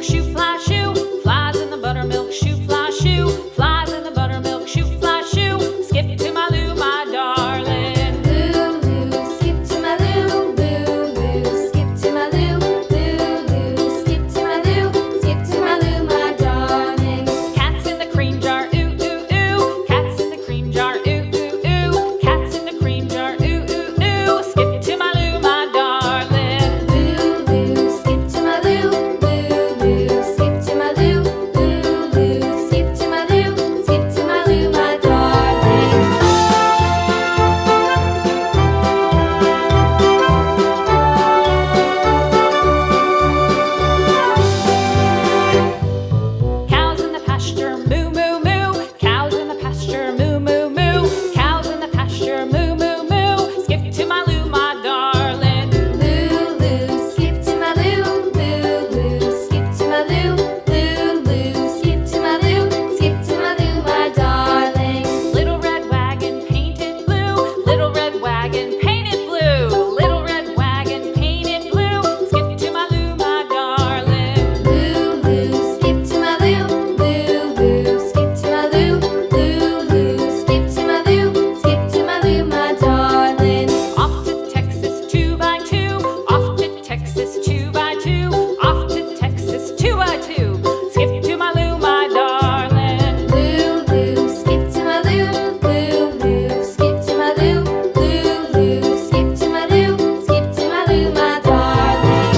buttermilk shoe, fly shoe. Flies in the buttermilk shoe, fly shoe. Flies in the buttermilk shoe, fly shoe. Skip to my Lou, my darling. Lou, skip to my Lou, Lou, skip to my Lou, Lou, skip to my Lou, skip to my Lou, my darling. Cats in the cream jar, ooh, ooh, ooh. Cats in the cream jar, ooh, ooh, ooh. Cats in the cream jar, ooh, ooh, ooh. Skip to my Lou, my darling. Lou, skip to my Lou, Lou, skip to my Lou, Lou, skip to my Lou, skip to my Lou, my darling. Cows in the pasture, moo, moo, moo. Cows in the pasture, moo, moo, moo. Cows in the pasture, moo, moo, moo. Skip to my Lou, my darling. Lou, skip to my Lou, Lou, skip to my Lou, Lou, skip to my Lou, skip to my Lou, my darling. Little red wagon painted blue. Little red wagon painted blue. Little red wagon painted blue. Skip to my Lou, my darling. Lou, skip to my Lou, Lou, skip to my Lou, Lou, skip to my Lou, skip to my Lou, my darling. Off to Texas 2x2. Off to Texas 2x2. Off to Texas 2x2. Skip to my Lou, my darling. Lou, skip to my Lou, Lou, skip to my Lou, Lou, skip to my Lou, skip to my Lou, my darling.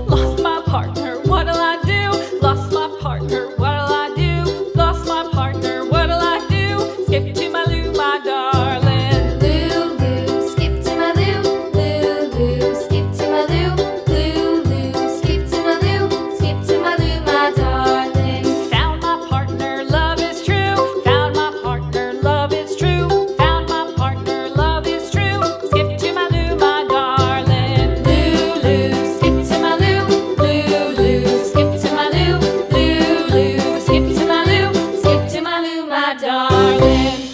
Lost my partner, what'll I do? Lost my partner, what'll I do? Lost my partner, what'll I do? Skip to my Lou, my darling. Lou, skip to my Lou, Lou, skip to my Lou, Lou, skip to my Lou, skip to my Lou, my darling. Found my partner, love is true. Found my partner, love is true. Found my partner, love is true. Skip to my Lou, my darling. Lou, skip to my Lou, Lou, skip to my Lou, Lou, skip to my Lou, skip to my Lou, my darling.